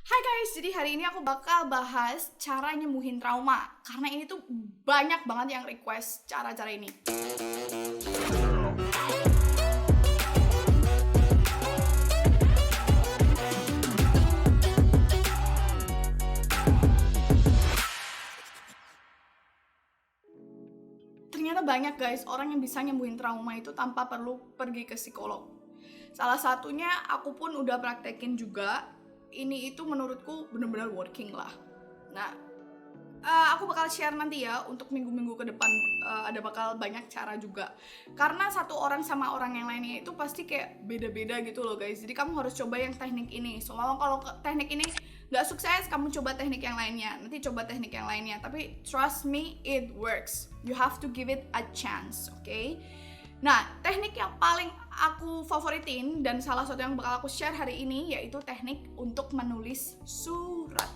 Hai guys, jadi hari ini aku bakal bahas cara nyembuhin trauma. Karena ini tuh banyak banget yang request cara-cara ini. Ternyata banyak guys orang yang bisa nyembuhin trauma itu tanpa perlu pergi ke psikolog. Salah satunya aku pun udah praktekin juga. Ini itu menurutku bener-bener working lah. Nah, aku bakal share nanti ya untuk minggu-minggu ke depan. Ada bakal banyak cara juga. Karena satu orang sama orang yang lainnya itu pasti kayak beda-beda gitu loh guys. Jadi kamu harus coba yang teknik ini. So kalau teknik ini nggak sukses, kamu coba teknik yang lainnya. Nanti coba teknik yang lainnya. Tapi trust me, it works. You have to give it a chance, okay? Nah, teknik yang paling aku favoritin dan salah satu yang bakal aku share hari ini yaitu teknik untuk menulis surat.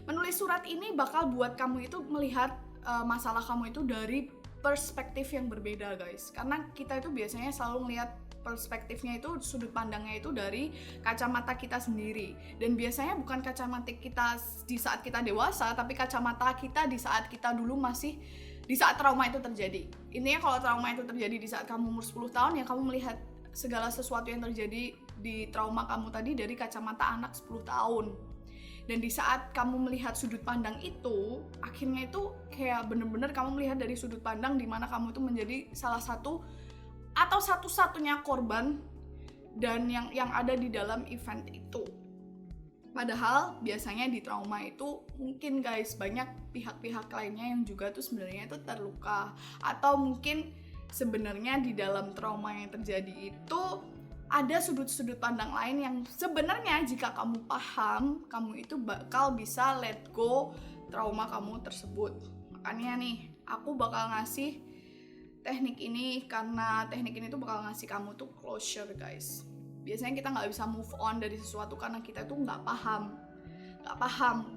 Menulis surat ini bakal buat kamu itu melihat masalah kamu itu dari perspektif yang berbeda guys. Karena kita itu biasanya selalu melihat perspektifnya itu, sudut pandangnya itu dari kacamata kita sendiri. Dan biasanya bukan kacamata kita di saat kita dewasa, tapi kacamata kita di saat kita dulu masih di saat trauma itu terjadi. Intinya kalau trauma itu terjadi di saat kamu umur 10 tahun, ya kamu melihat segala sesuatu yang terjadi di trauma kamu tadi dari kacamata anak 10 tahun. Dan di saat kamu melihat sudut pandang itu, akhirnya itu kayak bener-bener kamu melihat dari sudut pandang di mana kamu itu menjadi salah satu atau satu-satunya korban dan yang ada di dalam event itu. Padahal biasanya di trauma itu mungkin guys banyak pihak-pihak lainnya yang juga tuh sebenarnya itu terluka, atau mungkin sebenarnya di dalam trauma yang terjadi itu ada sudut-sudut pandang lain yang sebenarnya jika kamu paham, kamu itu bakal bisa let go trauma kamu tersebut. Makanya nih, aku bakal ngasih teknik ini karena teknik ini tuh bakal ngasih kamu tuh closure guys. Biasanya kita nggak bisa move on dari sesuatu karena kita tuh nggak paham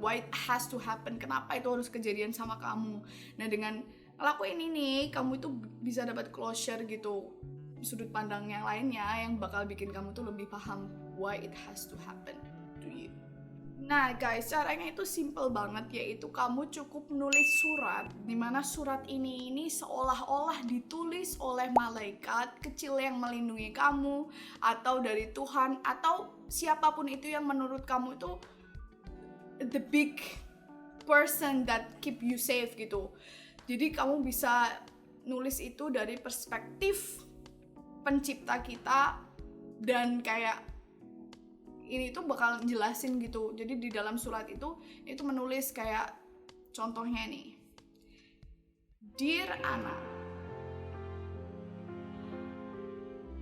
why it has to happen, kenapa itu harus kejadian sama kamu. Nah, dengan ngelakuin ini kamu itu bisa dapat closure gitu, sudut pandang yang lainnya yang bakal bikin kamu tuh lebih paham why it has to happen to you. Nah guys, caranya itu simple banget, yaitu kamu cukup nulis surat, dimana surat ini seolah-olah ditulis oleh malaikat kecil yang melindungi kamu, atau dari Tuhan, atau siapapun itu yang menurut kamu itu the big person that keep you safe gitu. Jadi kamu bisa nulis itu dari perspektif pencipta kita, dan kayak ini tuh bakal jelasin gitu. Jadi di dalam surat itu menulis kayak contohnya nih. Dear Anna,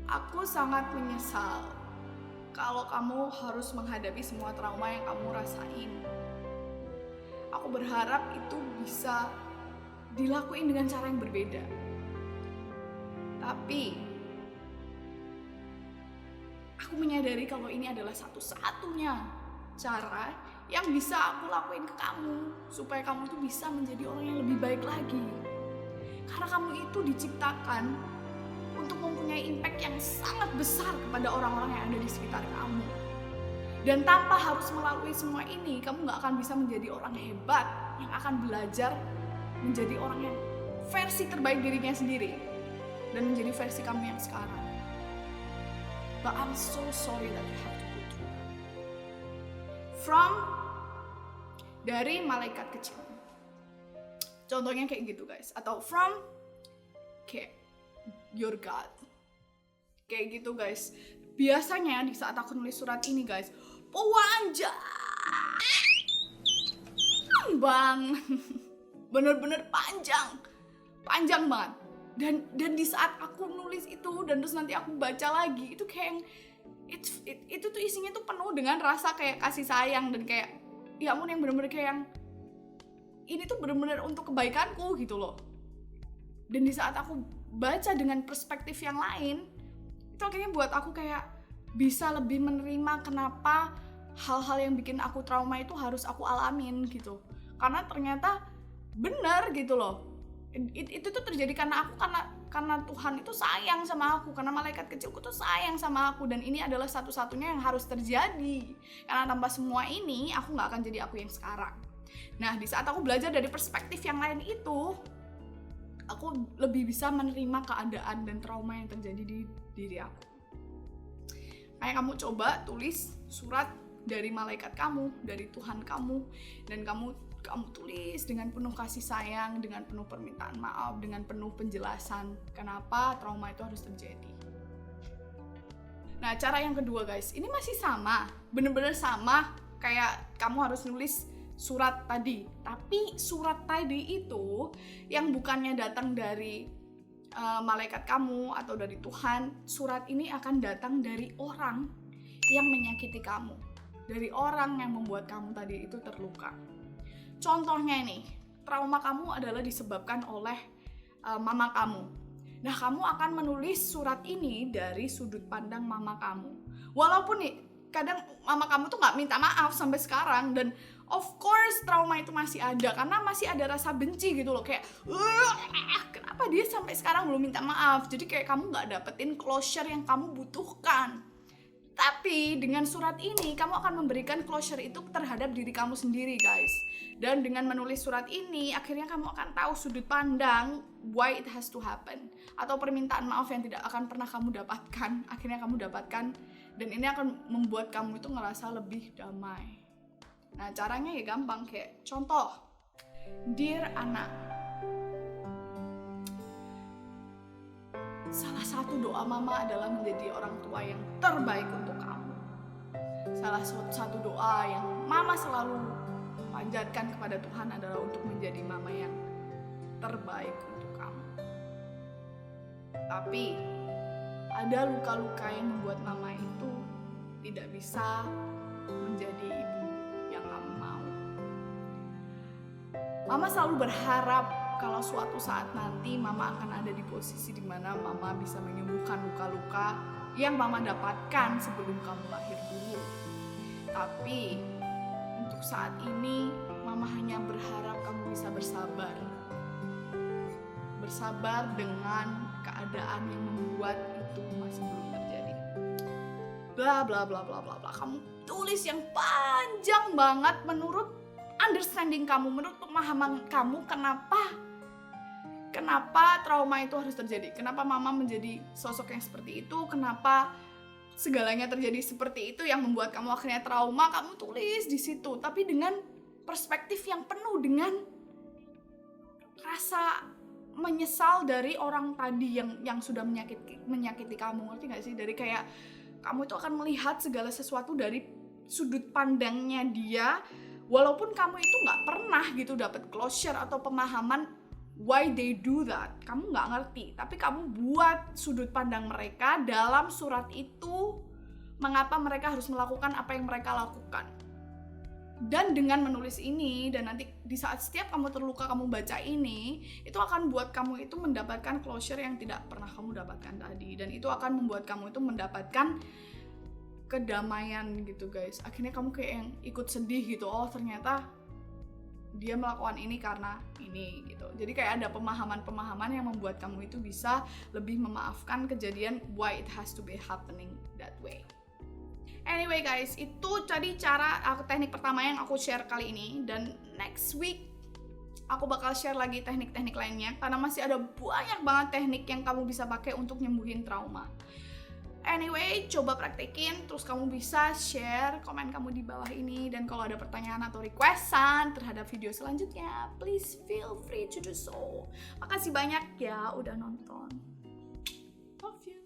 aku sangat menyesal kalau kamu harus menghadapi semua trauma yang kamu rasain. Aku berharap itu bisa dilakuin dengan cara yang berbeda. Tapi aku menyadari kalau ini adalah satu-satunya cara yang bisa aku lakuin ke kamu supaya kamu tuh bisa menjadi orang yang lebih baik lagi. Karena kamu itu diciptakan untuk mempunyai impact yang sangat besar kepada orang-orang yang ada di sekitar kamu. Dan tanpa harus melalui semua ini, kamu gak akan bisa menjadi orang hebat yang akan belajar menjadi orang yang versi terbaik dirinya sendiri dan menjadi versi kamu yang sekarang. But I'm so sorry that you have to go through. From dari malaikat kecil. Contohnya kayak gitu guys. Atau from kayak your God. Kayak gitu guys. Biasanya di saat aku nulis surat ini guys, panjang bang. Bener-bener panjang banget. Dan di saat aku nulis itu dan terus nanti aku baca lagi, itu kayak itu tuh isinya tuh penuh dengan rasa kayak kasih sayang dan kayak ya ampun, yang bener-bener kayak yang ini tuh bener-bener untuk kebaikanku gitu loh. Dan di saat aku baca dengan perspektif yang lain, itu akhirnya buat aku kayak bisa lebih menerima kenapa hal-hal yang bikin aku trauma itu harus aku alamin gitu. Karena ternyata bener gitu loh. Itu tuh terjadi karena karena Tuhan itu sayang sama aku, karena malaikat kecilku tuh sayang sama aku, dan ini adalah satu-satunya yang harus terjadi. Karena tanpa semua ini aku gak akan jadi aku yang sekarang. Nah, di saat aku belajar dari perspektif yang lain itu, aku lebih bisa menerima keadaan dan trauma yang terjadi di diri aku. Kayak kamu coba tulis surat dari malaikat kamu, dari Tuhan kamu, dan kamu tulis dengan penuh kasih sayang, dengan penuh permintaan maaf, dengan penuh penjelasan kenapa trauma itu harus terjadi. Nah, cara yang kedua guys, ini masih sama, bener-bener sama kayak kamu harus nulis surat tadi. Tapi surat tadi itu yang bukannya datang dari malaikat kamu atau dari Tuhan, surat ini akan datang dari orang yang menyakiti kamu, dari orang yang membuat kamu tadi itu terluka. Contohnya nih, trauma kamu adalah disebabkan oleh mama kamu. Nah, kamu akan menulis surat ini dari sudut pandang mama kamu. Walaupun nih, kadang mama kamu tuh gak minta maaf sampai sekarang, dan of course trauma itu masih ada, karena masih ada rasa benci gitu loh, kayak kenapa dia sampai sekarang belum minta maaf. Jadi kayak kamu gak dapetin closure yang kamu butuhkan. Tapi dengan surat ini kamu akan memberikan closure itu terhadap diri kamu sendiri guys. Dan dengan menulis surat ini akhirnya kamu akan tahu sudut pandang why it has to happen, atau permintaan maaf yang tidak akan pernah kamu dapatkan, akhirnya kamu dapatkan, dan ini akan membuat kamu itu ngerasa lebih damai. Nah, caranya ya gampang, kayak contoh, dear anak, salah satu doa mama adalah menjadi orang tua yang terbaik untuk kamu. Salah satu doa yang mama selalu panjatkan kepada Tuhan adalah untuk menjadi mama yang terbaik untuk kamu. Tapi ada luka-luka yang membuat mama itu tidak bisa menjadi ibu yang kamu mau. Mama selalu berharap kalau suatu saat nanti mama akan ada di posisi di mana mama bisa menyembuhkan luka-luka yang mama dapatkan sebelum kamu lahir dulu. Tapi untuk saat ini mama hanya berharap kamu bisa bersabar. Bersabar dengan keadaan yang membuat itu masih belum terjadi. Bla bla bla bla bla bla. Kamu tulis yang panjang banget menurut understanding kamu, menurut pemahaman kamu kenapa trauma itu harus terjadi, kenapa mama menjadi sosok yang seperti itu, kenapa segalanya terjadi seperti itu yang membuat kamu akhirnya trauma. Kamu tulis di situ, tapi dengan perspektif yang penuh dengan rasa menyesal dari orang tadi yang sudah menyakiti kamu, ngerti gak sih? Dari kayak kamu itu akan melihat segala sesuatu dari sudut pandangnya dia, walaupun kamu itu gak pernah gitu dapat closure atau pemahaman why they do that. Kamu gak ngerti, tapi kamu buat sudut pandang mereka dalam surat itu, mengapa mereka harus melakukan apa yang mereka lakukan. Dan dengan menulis ini, dan nanti di saat setiap kamu terluka kamu baca ini, itu akan buat kamu itu mendapatkan closure yang tidak pernah kamu dapatkan tadi. Dan itu akan membuat kamu itu mendapatkan kedamaian gitu guys. Akhirnya kamu kayak yang ikut sedih gitu, oh ternyata dia melakukan ini karena ini gitu. Jadi kayak ada pemahaman-pemahaman yang membuat kamu itu bisa lebih memaafkan kejadian why it has to be happening that way. Anyway guys, itu tadi teknik pertama yang aku share kali ini, dan next week aku bakal share lagi teknik-teknik lainnya karena masih ada banyak banget teknik yang kamu bisa pakai untuk nyembuhin trauma. Anyway, coba praktekin, terus kamu bisa share komen kamu di bawah ini, dan kalau ada pertanyaan atau requestan terhadap video selanjutnya, please feel free to do so. Makasih banyak ya udah nonton. Love you.